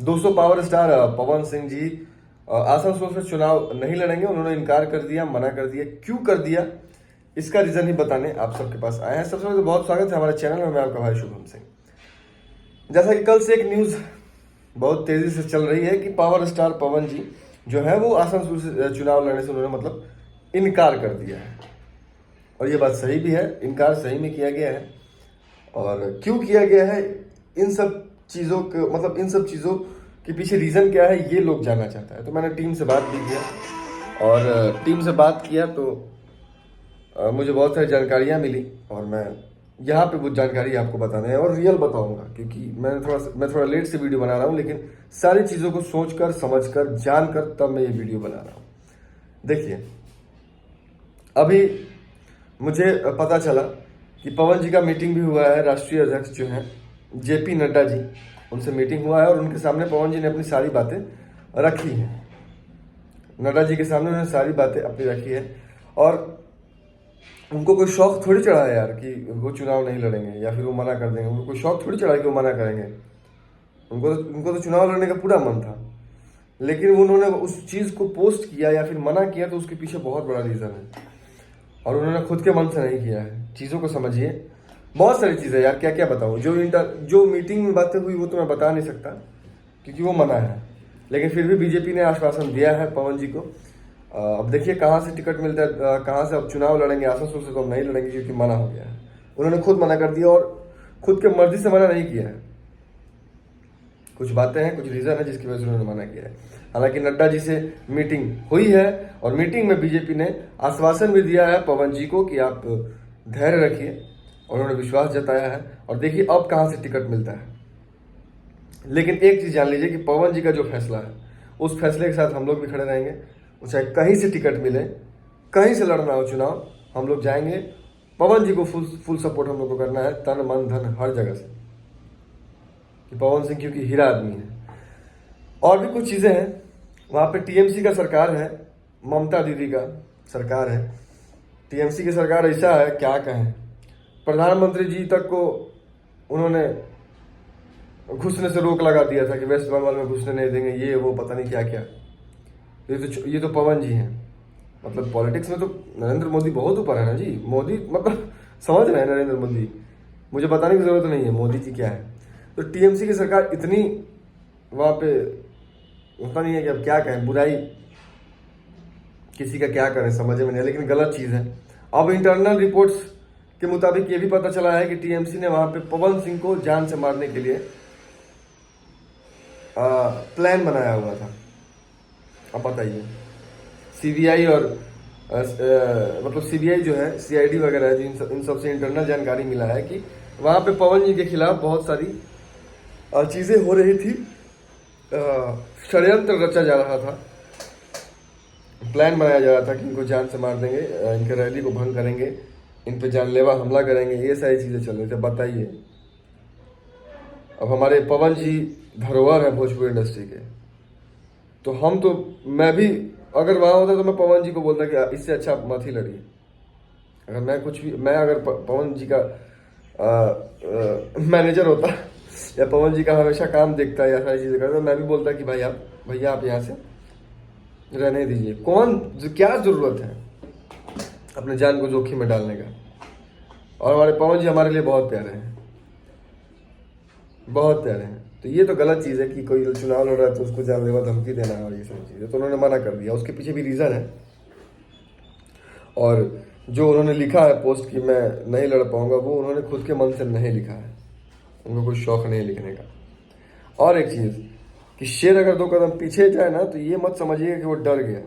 दोस्तों power star Pawan Singh ji Asansol से चुनाव नहीं लड़ेंगे। उन्होंने इनकार कर दिया, मना कर दिया। क्यों कर दिया, इसका रीजन ही बताने आप सबके पास आए हैं। सबसे पहले तो बहुत स्वागत है हमारे चैनल में। मैं आपका भाई शुभम सिंह। जैसा कि कल से एक न्यूज बहुत तेजी से चल रही है कि पावर स्टार पवन जी जो है वो आसनसोल से चुनाव लड़ने से उन्होंने मतलब इनकार कर दिया है। और ये बात सही भी है, इनकार सही में किया गया है। और क्यों किया गया है, इन सब चीज़ों को मतलब इन सब चीज़ों के पीछे रीज़न क्या है, ये लोग जानना चाहता है। तो मैंने टीम से बात भी किया और टीम से बात किया तो मुझे बहुत सारी जानकारियाँ मिली और मैं यहाँ पे वो जानकारी आपको बताना है और रियल बताऊंगा, क्योंकि मैं थोड़ा लेट से वीडियो बना रहा हूँ, लेकिन सारी चीज़ों को सोचकर समझकर जानकर तब मैं ये वीडियो बना रहा हूँ। देखिए, अभी मुझे पता चला कि पवन जी का मीटिंग भी हुआ है। राष्ट्रीय अध्यक्ष जो हैं जेपी नड्डा जी, उनसे मीटिंग हुआ है और उनके सामने पवन जी ने अपनी सारी बातें रखी हैं। नड्डा जी के सामने उन्होंने सारी बातें अपनी रखी है और उनको कोई शौक थोड़ी चढ़ा है यार कि वो चुनाव नहीं लड़ेंगे या फिर वो मना कर देंगे। उनको कोई शौक थोड़ी चढ़ा है कि वो मना करेंगे। उनको तो चुनाव लड़ने का पूरा मन था, लेकिन उन्होंने उस चीज़ को पोस्ट किया या फिर मना किया तो उसके पीछे बहुत बड़ा रीज़न है और उन्होंने खुद के मन से नहीं किया है। चीज़ों को समझिए, बहुत सारी चीज़ें यार, क्या क्या बताऊँ। जो मीटिंग में बातें हुई वो तो मैं बता नहीं सकता क्योंकि वो मना है, लेकिन फिर भी बीजेपी ने आश्वासन दिया है पवन जी को। अब देखिए कहाँ से टिकट मिलता है, कहाँ से अब चुनाव लड़ेंगे। आसनसोल से तो हम नहीं लड़ेंगे क्योंकि मना हो गया है। उन्होंने खुद मना कर दिया और खुद के मर्जी से मना नहीं किया है। कुछ बातें हैं, कुछ रीज़न है जिसकी वजह से उन्होंने मना किया है। हालांकि नड्डा जी से मीटिंग हुई है और मीटिंग में बीजेपी ने आश्वासन भी दिया है पवन जी को कि आप धैर्य रखिए, और उन्होंने विश्वास जताया है। और देखिए अब कहाँ से टिकट मिलता है। लेकिन एक चीज़ जान लीजिए कि पवन जी का जो फैसला है उस फैसले के साथ हम लोग भी खड़े रहेंगे। चाहे कहीं से टिकट मिले, कहीं से लड़ना हो चुनाव, हम लोग जाएंगे। पवन जी को फुल सपोर्ट हम लोग को करना है, तन मन धन हर जगह से, कि पवन सिंह क्योंकि हीरा आदमी है। और भी कुछ चीज़ें हैं, वहाँ पे टीएमसी का सरकार है, ममता दीदी का सरकार है। टीएमसी की सरकार ऐसा है क्या कहें, प्रधानमंत्री जी तक को उन्होंने घुसने से रोक लगा दिया था कि वेस्ट बंगाल में घुसने नहीं देंगे, ये वो पता नहीं क्या क्या। ये तो पवन जी हैं। मतलब पॉलिटिक्स में तो नरेंद्र मोदी बहुत ऊपर है ना जी। मोदी मतलब समझ रहे हैं नरेंद्र मोदी, मुझे बताने की जरूरत नहीं है मोदी जी क्या है। तो टीएमसी की सरकार इतनी वहाँ पे होता नहीं है कि अब क्या कहें, बुराई किसी का क्या करें समझ में नहीं, लेकिन गलत चीज़ है। अब इंटरनल रिपोर्ट्स के मुताबिक ये भी पता चला है कि टीएमसी ने वहाँ पे पवन सिंह को जान से मारने के लिए प्लान बनाया हुआ था। अब बताइए, सीबीआई और मतलब सीबीआई जो है, सीआईडी वगैरह है, इन सब से इंटरनल जानकारी मिला है कि वहाँ पे पवन जी के खिलाफ बहुत सारी चीज़ें हो रही थी। षड्यंत्र रचा जा रहा था, प्लान बनाया जा रहा था कि इनको जान से मार देंगे, इनके रैली को भंग करेंगे, इन पे जानलेवा हमला करेंगे, ये सारी चीज़ें चल रही थी। बताइए, अब हमारे पवन जी धरोहर है भोजपुरी इंडस्ट्री के, तो मैं भी अगर वहाँ होता तो मैं पवन जी को बोलता कि इससे अच्छा मत ही लड़िए। अगर मैं अगर पवन जी का मैनेजर होता या पवन जी का हमेशा काम देखता है या सारी चीज़ें करता, तो मैं भी बोलता कि भैया आप यहाँ से रहने दीजिए। क्या ज़रूरत है अपने जान को जोखिम में डालने का। और हमारे पवन जी हमारे लिए बहुत प्यारे हैं, बहुत प्यारे हैं। तो ये तो गलत चीज़ है कि कोई चुनाव लड़ रहा है तो उसको जानलेवा धमकी देना है और ये सब चीज़ें, तो उन्होंने मना कर दिया। उसके पीछे भी रीज़न है। और जो उन्होंने लिखा है पोस्ट कि मैं नहीं लड़ पाऊंगा, वो उन्होंने खुद के मन से नहीं लिखा है, उनको कोई शौक नहीं लिखने का। और एक चीज़ कि शेर अगर 2 कदम पीछे जाए ना तो ये मत समझिएगा कि वो डर गया,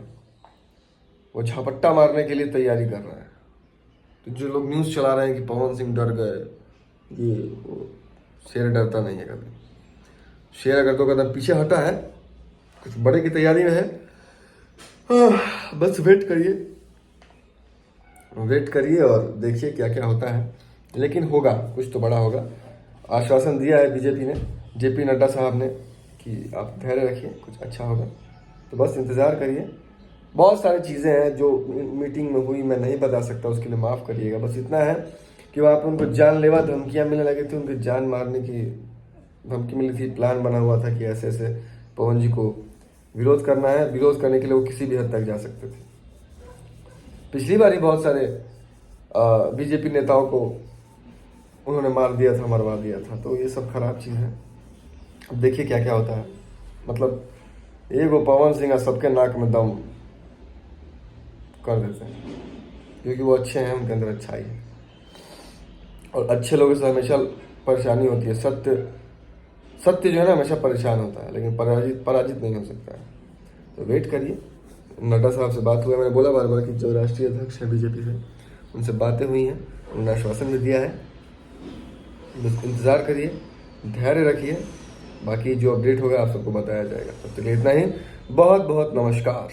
वो झपट्टा मारने के लिए तैयारी कर रहा है। तो जो लोग न्यूज़ चला रहे हैं कि पवन सिंह डर गए, ये वो, शेर डरता नहीं है कभी। शेर अगर 2 कदम पीछे हटा है, कुछ बड़े की तैयारी में है। बस वेट करिए और देखिए क्या क्या होता है, लेकिन होगा, कुछ तो बड़ा होगा। आश्वासन दिया है बीजेपी ने, जेपी नड्डा साहब ने, कि आप धैर्य रखिए, कुछ अच्छा होगा। तो बस इंतज़ार करिए। बहुत सारी चीज़ें हैं जो मीटिंग में हुई, मैं नहीं बता सकता, उसके लिए माफ़ करिएगा। बस इतना है कि वहाँ पर उनको जानलेवा धमकियाँ मिलने लगी थी, उनकी जान मारने की धमकी मिली थी, प्लान बना हुआ था कि ऐसे ऐसे पवन जी को विरोध करना है। विरोध करने के लिए वो किसी भी हद तक जा सकते थे। पिछली बार ही बहुत सारे बीजेपी नेताओं को उन्होंने मार दिया था, मरवा दिया था। तो ये सब खराब चीज़ है। अब देखिए क्या क्या होता है। मतलब एक वो पवन सिंह सबके नाक में दम कर देते हैं, क्योंकि वो अच्छे हैं, उनके अंदर अच्छाई है। और अच्छे लोगों से हमेशा परेशानी होती है। सत्य जो है ना हमेशा परेशान होता है, लेकिन पराजित नहीं हो सकता है। तो वेट करिए। नड्डा साहब से बात हुआ, मैंने बोला बार बार कि जो राष्ट्रीय अध्यक्ष है बीजेपी से, उनसे बातें हुई हैं, उन्होंने आश्वासन भी दिया है। बस इंतज़ार करिए, धैर्य रखिए, बाकी जो अपडेट होगा आप सबको बताया जाएगा। तब तक इतना ही। बहुत बहुत नमस्कार।